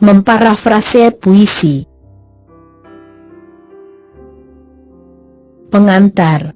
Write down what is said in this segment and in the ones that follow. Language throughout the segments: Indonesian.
memparafrase puisi. Pengantar.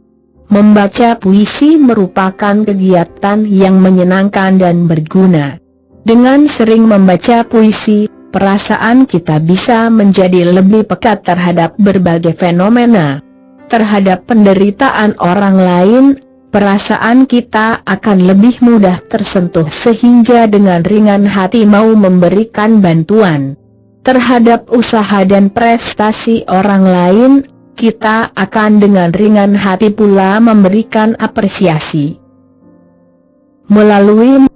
Membaca puisi merupakan kegiatan yang menyenangkan dan berguna. Dengan sering membaca puisi, perasaan kita bisa menjadi lebih peka terhadap berbagai fenomena. Terhadap penderitaan orang lain, perasaan kita akan lebih mudah tersentuh sehingga dengan ringan hati mau memberikan bantuan. Terhadap usaha dan prestasi orang lain, kita akan dengan ringan hati pula memberikan apresiasi. Melalui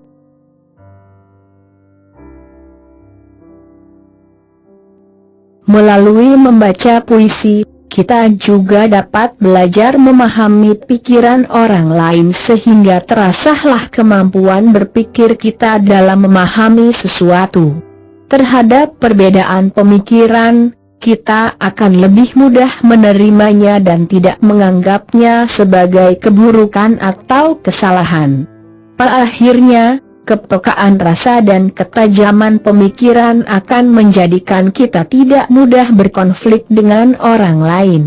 membaca puisi, kita juga dapat belajar memahami pikiran orang lain sehingga terasahlah kemampuan berpikir kita dalam memahami sesuatu. Terhadap perbedaan pemikiran, kita akan lebih mudah menerimanya dan tidak menganggapnya sebagai keburukan atau kesalahan. Pada akhirnya, kepekaan rasa dan ketajaman pemikiran akan menjadikan kita tidak mudah berkonflik dengan orang lain.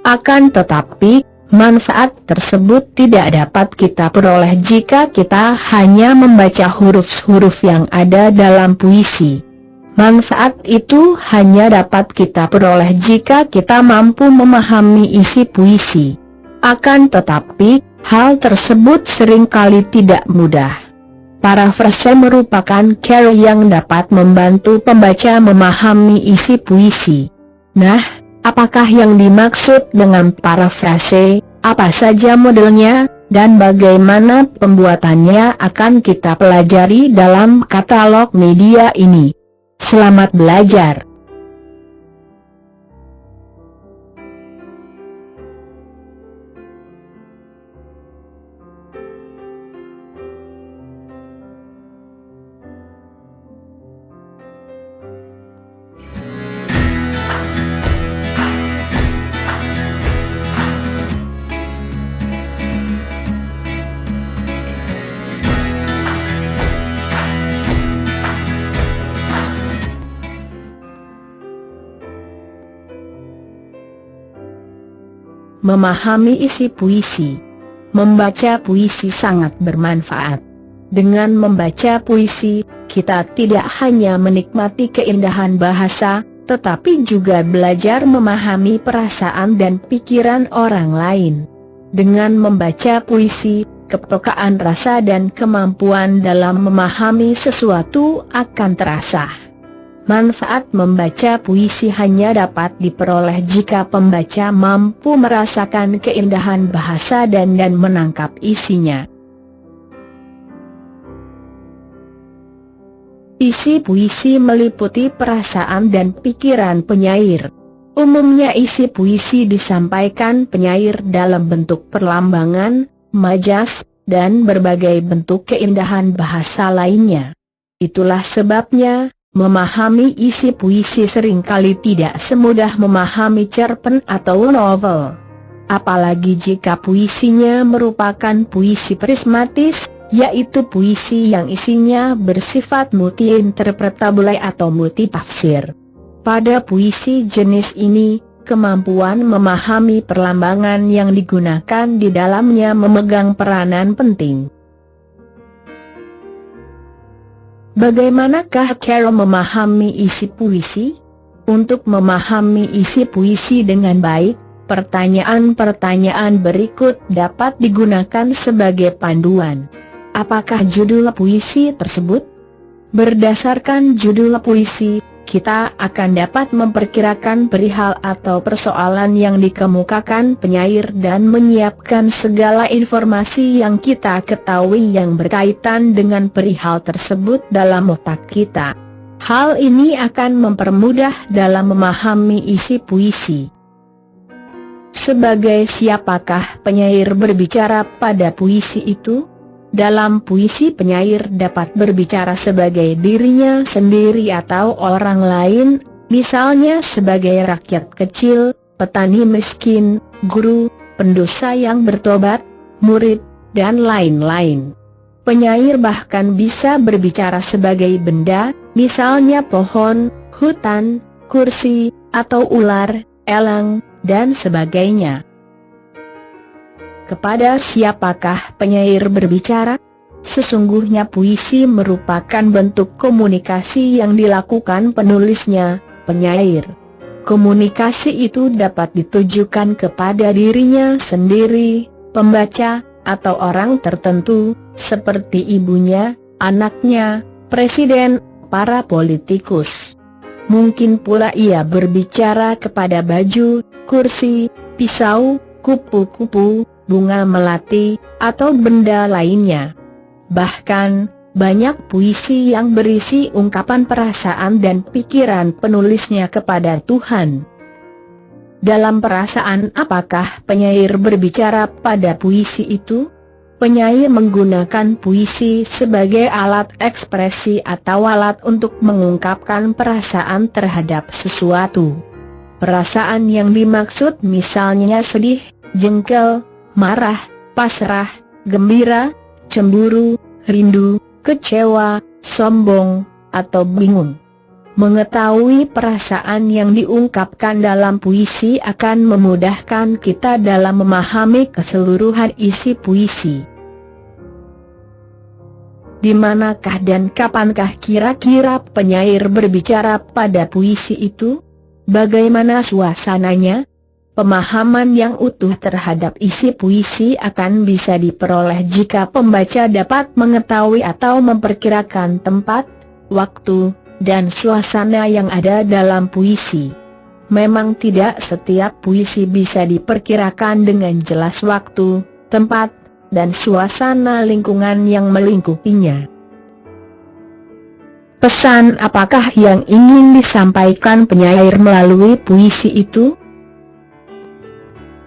Akan tetapi, manfaat tersebut tidak dapat kita peroleh jika kita hanya membaca huruf-huruf yang ada dalam puisi. Manfaat itu hanya dapat kita peroleh jika kita mampu memahami isi puisi. Akan tetapi, hal tersebut seringkali tidak mudah. Parafrase merupakan cara yang dapat membantu pembaca memahami isi puisi. Nah, apakah yang dimaksud dengan parafrase, apa saja modelnya, dan bagaimana pembuatannya akan kita pelajari dalam katalog media ini. Selamat belajar! Memahami isi puisi. Membaca puisi sangat bermanfaat. Dengan membaca puisi, kita tidak hanya menikmati keindahan bahasa, tetapi juga belajar memahami perasaan dan pikiran orang lain. Dengan membaca puisi, kepekaan rasa dan kemampuan dalam memahami sesuatu akan terasah. Manfaat membaca puisi hanya dapat diperoleh jika pembaca mampu merasakan keindahan bahasa dan menangkap isinya. Isi puisi meliputi perasaan dan pikiran penyair. Umumnya isi puisi disampaikan penyair dalam bentuk perlambangan, majas, dan berbagai bentuk keindahan bahasa lainnya. Itulah sebabnya, memahami isi puisi seringkali tidak semudah memahami cerpen atau novel. Apalagi jika puisinya merupakan puisi prismatis, yaitu puisi yang isinya bersifat multi-interpretable atau multitafsir. Pada puisi jenis ini, kemampuan memahami perlambangan yang digunakan di dalamnya memegang peranan penting. Bagaimanakah cara memahami isi puisi? Untuk memahami isi puisi dengan baik, pertanyaan-pertanyaan berikut dapat digunakan sebagai panduan. Apakah judul puisi tersebut? Berdasarkan judul puisi, kita akan dapat memperkirakan perihal atau persoalan yang dikemukakan penyair dan menyiapkan segala informasi yang kita ketahui yang berkaitan dengan perihal tersebut dalam otak kita. Hal ini akan mempermudah dalam memahami isi puisi. Sebagai siapakah penyair berbicara pada puisi itu? Dalam puisi penyair dapat berbicara sebagai dirinya sendiri atau orang lain, misalnya sebagai rakyat kecil, petani miskin, guru, pendosa yang bertobat, murid, dan lain-lain. Penyair bahkan bisa berbicara sebagai benda, misalnya pohon, hutan, kursi, atau ular, elang, dan sebagainya. Kepada siapakah penyair berbicara? Sesungguhnya puisi merupakan bentuk komunikasi yang dilakukan penulisnya, penyair. Komunikasi itu dapat ditujukan kepada dirinya sendiri, pembaca, atau orang tertentu, seperti ibunya, anaknya, presiden, para politikus. Mungkin pula ia berbicara kepada baju, kursi, pisau, kupu-kupu, bunga melati, atau benda lainnya. Bahkan, banyak puisi yang berisi ungkapan perasaan dan pikiran penulisnya kepada Tuhan. Dalam perasaan apakah penyair berbicara pada puisi itu? Penyair menggunakan puisi sebagai alat ekspresi atau alat untuk mengungkapkan perasaan terhadap sesuatu. Perasaan yang dimaksud misalnya sedih, jengkel, marah, pasrah, gembira, cemburu, rindu, kecewa, sombong, atau bingung. Mengetahui perasaan yang diungkapkan dalam puisi akan memudahkan kita dalam memahami keseluruhan isi puisi. Di manakah dan kapankah kira-kira penyair berbicara pada puisi itu? Bagaimana suasananya? Pemahaman yang utuh terhadap isi puisi akan bisa diperoleh jika pembaca dapat mengetahui atau memperkirakan tempat, waktu, dan suasana yang ada dalam puisi. Memang tidak setiap puisi bisa diperkirakan dengan jelas waktu, tempat, dan suasana lingkungan yang melingkupinya. Pesan apakah yang ingin disampaikan penyair melalui puisi itu?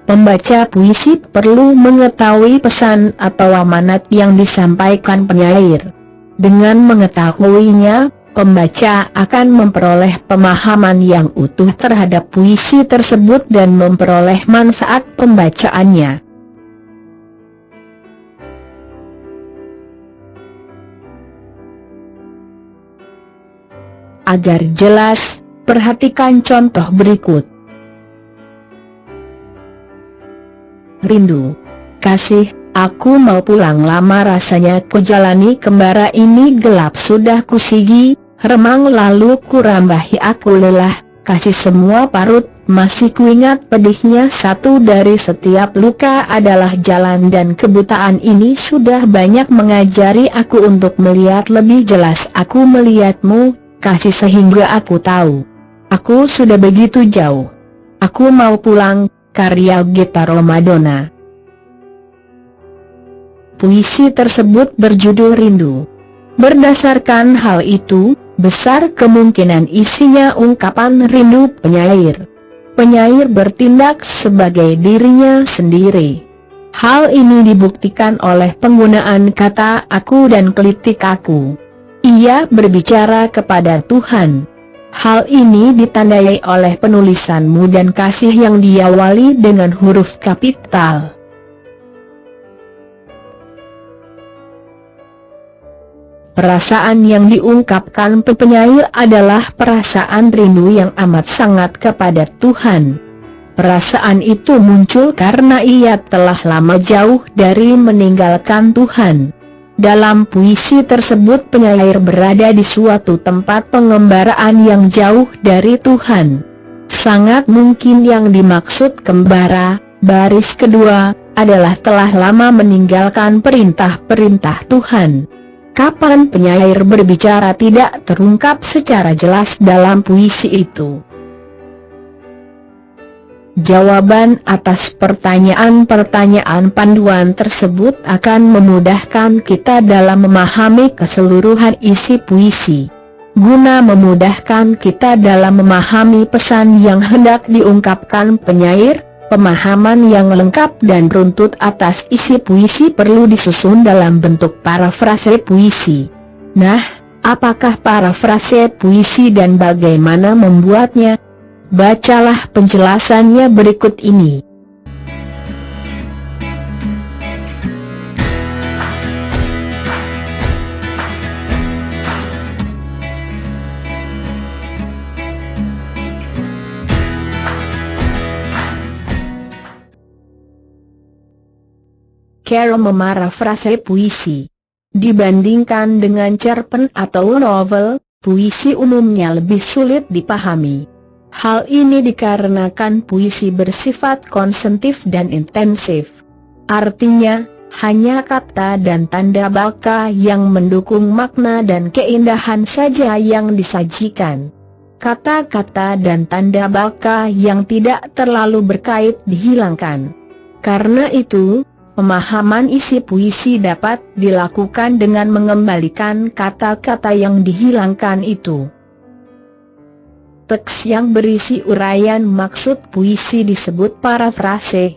Pembaca puisi perlu mengetahui pesan atau amanat yang disampaikan penyair. Dengan mengetahuinya, pembaca akan memperoleh pemahaman yang utuh terhadap puisi tersebut dan memperoleh manfaat pembacaannya. Agar jelas, perhatikan contoh berikut. Rindu. Kasih, aku mau pulang lama rasanya ku jalani kembara ini gelap sudah kusigi, remang lalu kurambahi aku lelah, kasih semua parut, masih kuingat pedihnya satu dari setiap luka adalah jalan dan kebutaan ini sudah banyak mengajari aku untuk melihat lebih jelas aku melihatmu, kasih sehingga aku tahu. Aku sudah begitu jauh. Aku mau pulang. Karya Gita Ramadona. Puisi tersebut berjudul Rindu. Berdasarkan hal itu, besar kemungkinan isinya ungkapan rindu penyair. Penyair bertindak sebagai dirinya sendiri. Hal ini dibuktikan oleh penggunaan kata aku dan kelitik aku. Ia berbicara kepada Tuhan. Hal ini ditandai oleh penulisanmu dan kasih yang diawali dengan huruf kapital. Perasaan yang diungkapkan penyair adalah perasaan rindu yang amat sangat kepada Tuhan. Perasaan itu muncul karena ia telah lama jauh dari meninggalkan Tuhan. Dalam puisi tersebut penyair berada di suatu tempat pengembaraan yang jauh dari Tuhan. Sangat mungkin yang dimaksud kembara, baris kedua, adalah telah lama meninggalkan perintah-perintah Tuhan. Kapan penyair berbicara tidak terungkap secara jelas dalam puisi itu. Jawaban atas pertanyaan-pertanyaan panduan tersebut akan memudahkan kita dalam memahami keseluruhan isi puisi. Guna memudahkan kita dalam memahami pesan yang hendak diungkapkan penyair, pemahaman yang lengkap dan runtut atas isi puisi perlu disusun dalam bentuk parafrase puisi. Nah, apakah parafrase puisi dan bagaimana membuatnya? Bacalah penjelasannya berikut ini. Carol memarafrase puisi. Dibandingkan dengan cerpen atau novel, puisi umumnya lebih sulit dipahami. Hal ini dikarenakan puisi bersifat konsumtif dan intensif. Artinya, hanya kata dan tanda baka yang mendukung makna dan keindahan saja yang disajikan. Kata-kata dan tanda baka yang tidak terlalu berkait dihilangkan. Karena itu, pemahaman isi puisi dapat dilakukan dengan mengembalikan kata-kata yang dihilangkan itu. Teks yang berisi uraian maksud puisi disebut parafrase.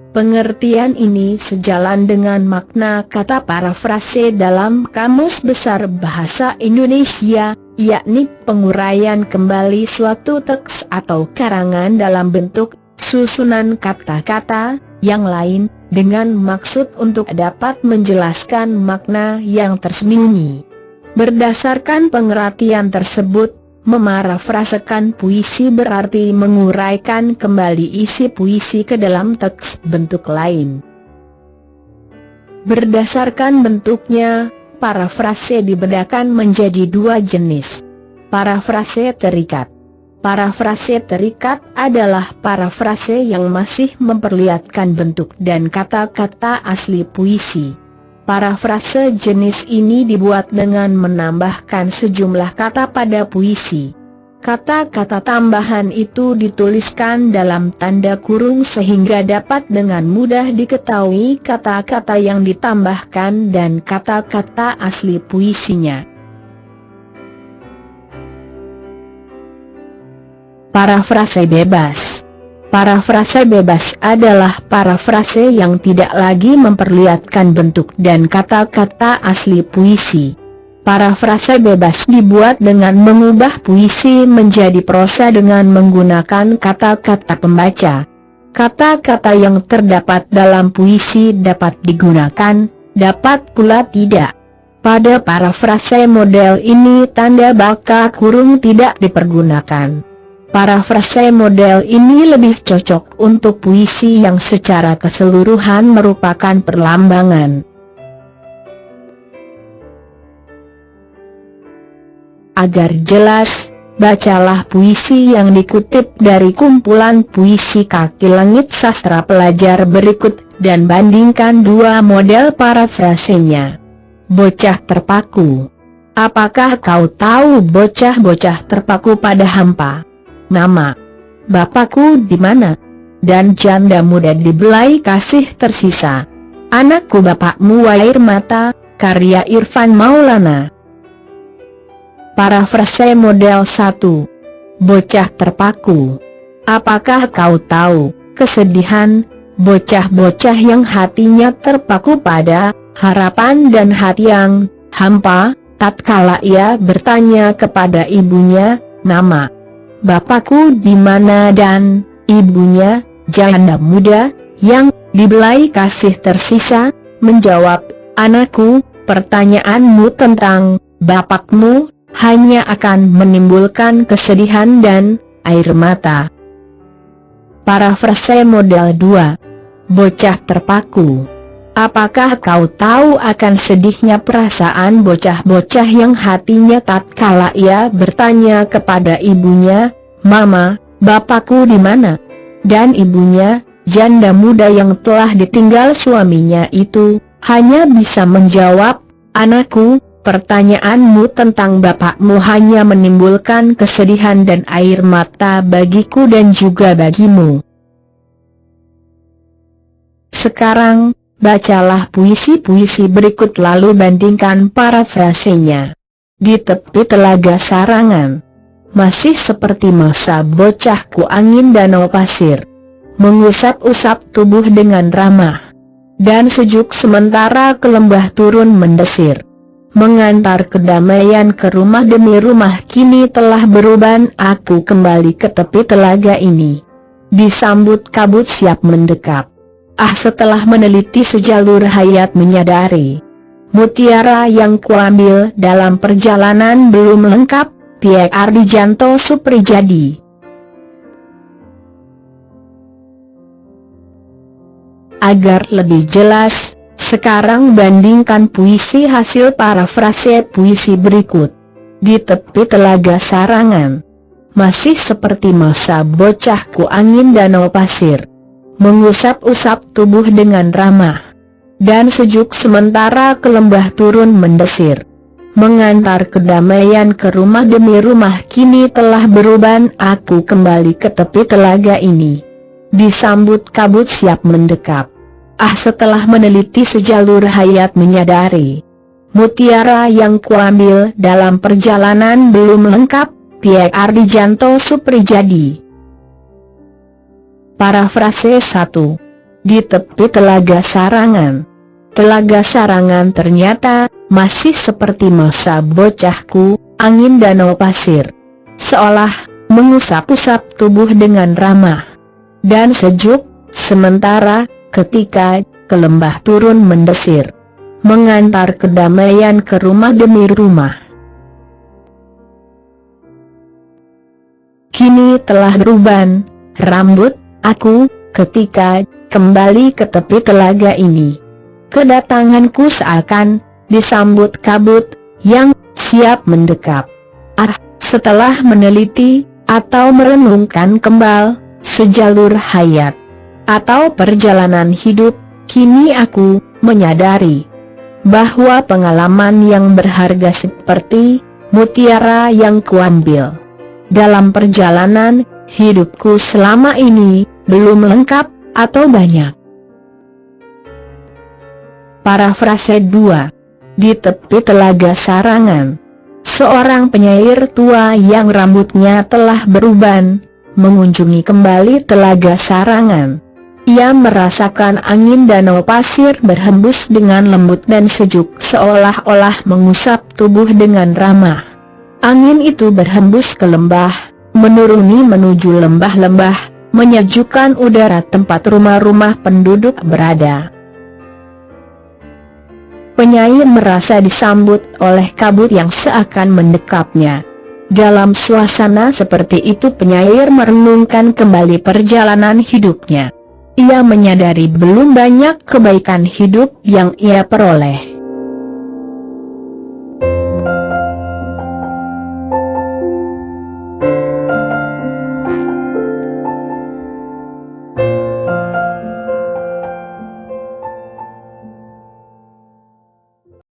Pengertian ini sejalan dengan makna kata parafrase dalam Kamus Besar Bahasa Indonesia, yakni penguraian kembali suatu teks atau karangan dalam bentuk susunan kata-kata yang lain, dengan maksud untuk dapat menjelaskan makna yang tersembunyi. Berdasarkan pengertian tersebut, memarafrasekan puisi berarti menguraikan kembali isi puisi ke dalam teks bentuk lain. Berdasarkan bentuknya, parafrase dibedakan menjadi dua jenis. Parafrase terikat. Parafrase terikat adalah parafrase yang masih memperlihatkan bentuk dan kata-kata asli puisi. Parafrase jenis ini dibuat dengan menambahkan sejumlah kata pada puisi. Kata-kata tambahan itu dituliskan dalam tanda kurung sehingga dapat dengan mudah diketahui kata-kata yang ditambahkan dan kata-kata asli puisinya. Parafrase bebas. Parafrase bebas adalah parafrase yang tidak lagi memperlihatkan bentuk dan kata-kata asli puisi. Parafrase bebas dibuat dengan mengubah puisi menjadi prosa dengan menggunakan kata-kata pembaca. Kata-kata yang terdapat dalam puisi dapat digunakan, dapat pula tidak. Pada parafrase model ini tanda baka kurung tidak dipergunakan. Parafrase model ini lebih cocok untuk puisi yang secara keseluruhan merupakan perlambangan. Agar jelas, bacalah puisi yang dikutip dari kumpulan puisi kaki langit sastra pelajar berikut, dan bandingkan dua model parafrasenya. Bocah terpaku. Apakah kau tahu bocah-bocah terpaku pada hampa? Nama bapakku di mana? Dan janda muda dibelai kasih tersisa. Anakku bapakmu air mata, karya Irfan Maulana. Parafrase model 1. Bocah terpaku. Apakah kau tahu kesedihan bocah-bocah yang hatinya terpaku pada harapan dan hati yang hampa, tatkala ia bertanya kepada ibunya, nama bapakku di mana, dan ibunya, janda muda, yang dibelai kasih tersisa, menjawab, anakku, pertanyaanmu tentang bapakmu hanya akan menimbulkan kesedihan dan air mata. Parafrase model 2. Bocah terpaku. Apakah kau tahu akan sedihnya perasaan bocah-bocah yang hatinya tatkala ia bertanya kepada ibunya, Mama, bapakku di mana? Dan ibunya, janda muda yang telah ditinggal suaminya itu, hanya bisa menjawab, anakku, pertanyaanmu tentang bapakmu hanya menimbulkan kesedihan dan air mata bagiku dan juga bagimu. Sekarang, bacalah puisi-puisi berikut lalu bandingkan parafrasenya. Di tepi telaga Sarangan. Masih seperti masa bocahku angin danau pasir. Mengusap-usap tubuh dengan ramah. Dan sejuk sementara ke lembah turun mendesir. Mengantar kedamaian ke rumah demi rumah kini telah beruban aku kembali ke tepi telaga ini. Disambut kabut siap mendekap. Setelah meneliti sejalur hayat menyadari mutiara yang kuambil dalam perjalanan belum lengkap. Piek Ardijanto Suprijadi. Agar lebih jelas, Sekarang bandingkan puisi hasil parafrase puisi berikut. Di tepi telaga Sarangan, masih seperti masa bocahku angin danau pasir, mengusap-usap tubuh dengan ramah dan sejuk, sementara ke lembah turun mendesir, mengantar kedamaian ke rumah demi rumah. Kini telah beruban aku kembali ke tepi telaga ini, disambut kabut siap mendekap. Setelah meneliti sejalur hayat, menyadari mutiara yang kuambil dalam perjalanan belum lengkap. Pierre Ardijanto Suprijadi. Parafrase 1. Di tepi telaga Sarangan. Telaga Sarangan ternyata masih seperti masa bocahku, angin danau pasir, seolah mengusap-usap tubuh dengan ramah dan sejuk, sementara ketika ke lembah turun mendesir, mengantar kedamaian ke rumah demi rumah. Kini telah beruban rambut aku ketika kembali ke tepi telaga ini. Kedatanganku seakan disambut kabut yang siap mendekap. Setelah meneliti atau merenungkan kembali sejalur hayat atau perjalanan hidup, kini aku menyadari bahwa pengalaman yang berharga seperti mutiara yang kuambil dalam perjalanan hidupku selama ini belum lengkap atau banyak. Parafrase 2. Di tepi telaga Sarangan. Seorang penyair tua yang rambutnya telah beruban mengunjungi kembali telaga Sarangan. Ia merasakan angin danau pasir berhembus dengan lembut dan sejuk, seolah-olah mengusap tubuh dengan ramah. Angin itu berhembus ke lembah, menuruni menuju lembah-lembah, menyejukkan udara tempat rumah-rumah penduduk berada. Penyair merasa disambut oleh kabut yang seakan mendekapnya. Dalam suasana seperti itu penyair merenungkan kembali perjalanan hidupnya. Ia menyadari belum banyak kebaikan hidup yang ia peroleh.